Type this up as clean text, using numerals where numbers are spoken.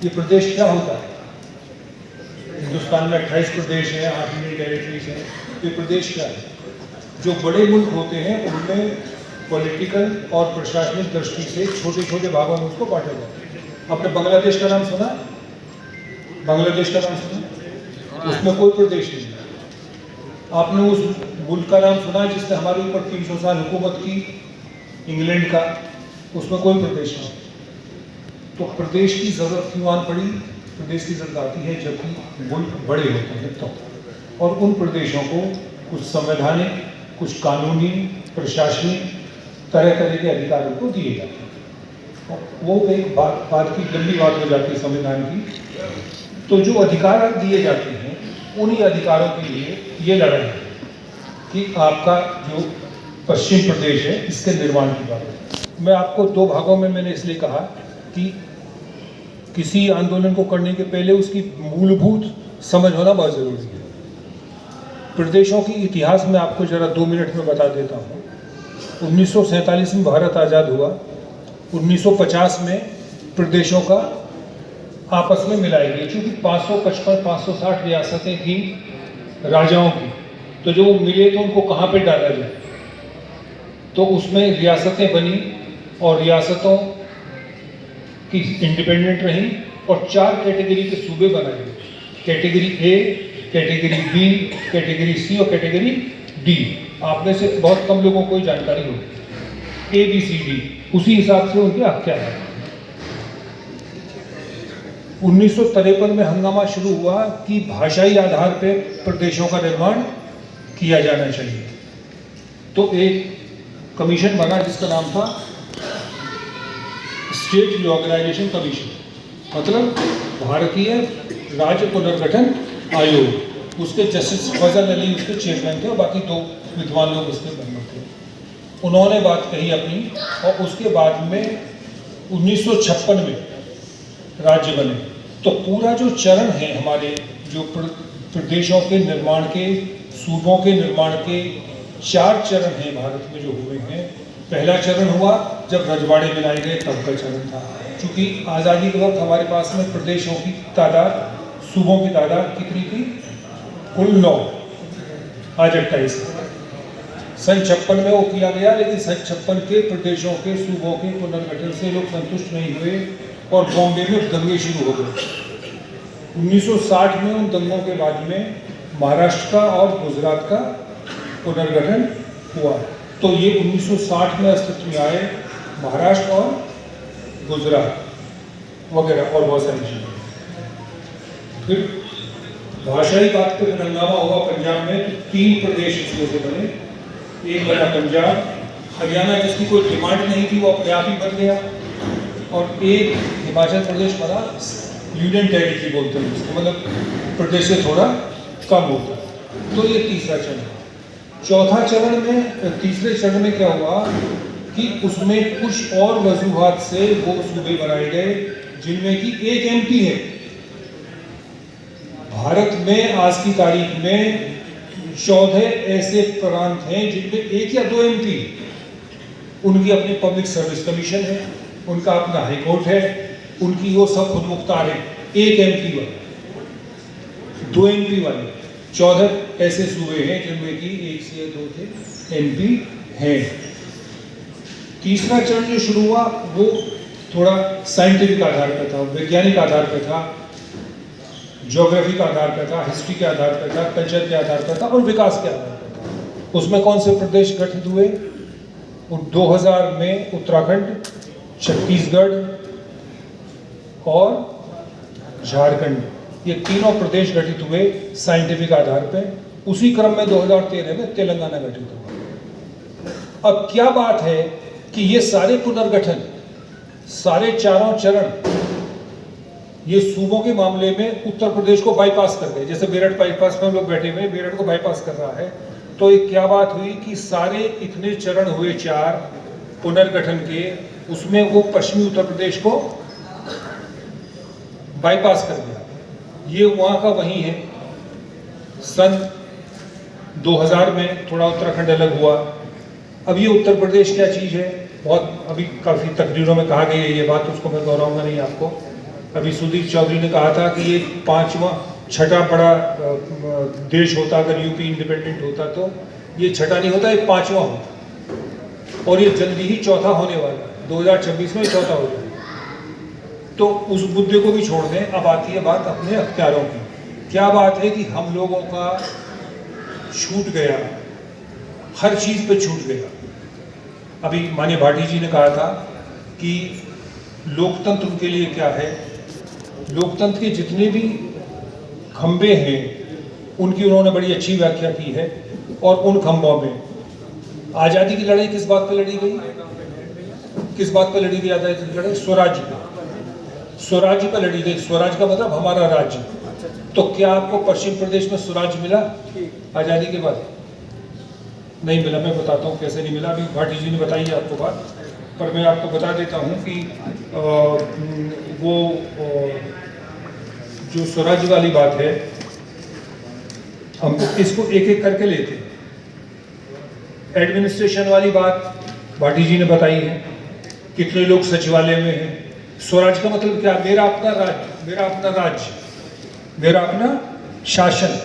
ये प्रदेश क्या होता है? हिंदुस्तान में 28 प्रदेश हैं, 8 यूनियन टेरिटरीज हैं। ये प्रदेश क्या है? जो बड़े मुल्क होते हैं उनमें पॉलिटिकल और प्रशासनिक दृष्टि से छोटे छोटे भागों में उसको बांटा जाता है। आपने बांग्लादेश का नाम सुना? बांग्लादेश का नाम सुना? उसमें कोई प्रदेश नहीं है। आपने उस मुल्क का नाम सुना जिसने हमारे ऊपर 300 साल हुकूमत की, इंग्लैंड का? उसमें कोई प्रदेश नहीं। तो प्रदेश की जरूरत क्यों आन पड़ी? प्रदेश की जरूरत आती है जबकि मुल्क बड़े होते हैं तो, और उन प्रदेशों को कुछ संवैधानिक, कुछ कानूनी, प्रशासनिक तरह तरह के अधिकारों को दिए जाते हैं। वो एक बात की लंबी बात हो जाती है संविधान की। तो जो अधिकार दिए जाते हैं उन्हीं अधिकारों के लिए ये लड़ाई है कि आपका जो पश्चिम प्रदेश है इसके निर्माण की बात है। मैं आपको दो भागों में मैंने इसलिए कहा कि किसी आंदोलन को करने के पहले उसकी मूलभूत समझ होना बहुत जरूरी है। प्रदेशों की इतिहास में आपको जरा 2 मिनट में बता देता हूँ। 1947 में भारत आज़ाद हुआ। 1950 में प्रदेशों का आपस में मिलाई गई, चूँकि 560 रियासतें थी राजाओं की। तो जो वो मिले तो उनको कहाँ पे डाला जाए, तो उसमें रियासतें बनी और रियासतों की इंडिपेंडेंट रही और 4 कैटेगरी के सूबे बनाए गए। Category A, category B, category C और कैटेगरी डी। आप में से बहुत कम लोगों को जानकारी होगी। ए बी सी डी, उसी हिसाब से उनके अख्तियार हैं। 1953 में हंगामा शुरू हुआ कि भाषाई आधार पर प्रदेशों का निर्माण किया जाना चाहिए। तो एक कमीशन बना जिसका नाम था स्टेट रिऑर्गेनाइजेशन कमीशन, मतलब भारतीय राज्य पुनर्गठन आयोग। उसके जस्टिस फजल अली उसके चेयरमैन थे और बाकी 2 विद्वान लोग उसके मेंबर थे। उन्होंने बात कही अपनी, और उसके बाद में 1956 में राज्य बने। तो पूरा जो चरण है हमारे जो प्रदेशों के निर्माण के, सूबों के निर्माण के 4 चरण हैं भारत में जो हुए हैं। पहला चरण हुआ जब रजवाड़े बनाए गए, तब का चरण था। क्योंकि आज़ादी के वक्त हमारे पास में प्रदेशों की तादाद, सूबों की तादाद कितनी थी? कुल 9, आज 28। सन 56 में वो किया गया, लेकिन सन 56 के प्रदेशों के सूबों के पुनर्गठन से लोग संतुष्ट नहीं हुए और बॉम्बे में दंगे शुरू हो गए। 1960 में उन दंगों के बाद में महाराष्ट्र का और गुजरात का पुनर्गठन हुआ। तो ये 1960 में अस्तित्व में आए महाराष्ट्र और गुजरात वगैरह और बहुत सारी चीज़ें। फिर भाषाई बात पे हंगामा हुआ पंजाब में, तो 3 प्रदेश इसमें से बने। एक बना पंजाब, हरियाणा जिसकी कोई डिमांड नहीं थी वो अपने आप ही बन गया, और एक हिमाचल प्रदेश बना, यूनियन टेरिटरी बोलते हैं उसको, मतलब प्रदेश से थोड़ा कम होता है। तो ये तीसरा चरण है। चौथा चरण में, तीसरे चरण में क्या हुआ कि उसमें कुछ और वजूहात से वो सूबे बनाए गए जिनमें कि एक एमपी है। भारत में आज की तारीख में 14 ऐसे प्रांत हैं जिनमें 1 या 2 एमपी। उनकी अपनी पब्लिक सर्विस कमीशन है, उनका अपना हाई कोर्ट है, उनकी वो सब खुद मुख्तार है। 1 एमपी वाले, 2 एमपी वाले 14 ऐसे सूबे हैं जिनमें कि 1 से 2 थे एमपी हैं। तीसरा चरण जो शुरू हुआ वो थोड़ा साइंटिफिक आधार पर था, वैज्ञानिक आधार पर था, ज्योग्राफी के आधार पर था, हिस्ट्री के आधार पर था, कल्चर के आधार पर था और विकास के आधार पर था। उसमें कौन से प्रदेश गठित हुए? 2000 में उत्तराखंड, छत्तीसगढ़ और झारखंड, ये तीनों प्रदेश गठित हुए साइंटिफिक आधार पर। उसी क्रम में 2013 में तेलंगाना गठित हुआ। अब क्या बात है कि ये सारे पुनर्गठन, सारे 4 चरण ये सूबों के मामले में उत्तर प्रदेश को बाईपास कर गए। जैसे मेरठ बाईपास में हम लोग बैठे हुए, मेरठ को बाईपास कर रहा है। तो एक क्या बात हुई कि सारे इतने चरण हुए 4 पुनर्गठन के, उसमें वो पश्चिमी उत्तर प्रदेश को बाईपास कर दिया। ये वहाँ का वहीं है। सन 2000 में थोड़ा उत्तराखंड अलग हुआ। अब ये उत्तर प्रदेश क्या चीज़ है, बहुत अभी काफ़ी तकरीरों में कहा गई है ये बात, उसको मैं दोहराऊंगा नहीं आपको। अभी सुदीप चौधरी ने कहा था कि ये छठा बड़ा देश होता अगर यूपी इंडिपेंडेंट होता, तो ये छठा नहीं होता, ये पांचवा होता और ये जल्दी ही चौथा होने वाला है। 2026 में चौथा हो जाएगा। तो उस मुद्दे को भी छोड़ दें। अब आती है बात अपने अख्तियारों की। क्या बात है कि हम लोगों का छूट गया, हर चीज़ पे छूट गया। अभी माननीय भाटी जी ने कहा था कि लोकतंत्र उनके लिए क्या है। लोकतंत्र के जितने भी खंबे हैं उनकी उन्होंने बड़ी अच्छी व्याख्या की है। और उन खंभों में आज़ादी की लड़ाई किस बात पे लड़ी गई, किस बात पे लड़ी गई आज़ादी की लड़ाई? स्वराज्य पे, स्वराज्य पे लड़ी गई। स्वराज्य का मतलब हमारा राज्य। तो क्या आपको पश्चिम प्रदेश में स्वराज्य मिला आज़ादी के बाद? नहीं मिला। मैं बताता हूँ कैसे नहीं मिला। अभी भाटी जी ने बताई है आपको बात, पर मैं आपको बता देता हूँ कि वो जो स्वराज्य वाली बात है, हम इसको एक एक करके लेते हैं। एडमिनिस्ट्रेशन वाली बात भाटी जी ने बताई है, कितने लोग सचिवालय में हैं। स्वराज का मतलब क्या? मेरा अपना राज्य, मेरा अपना राज्य, मेरा अपना शासन।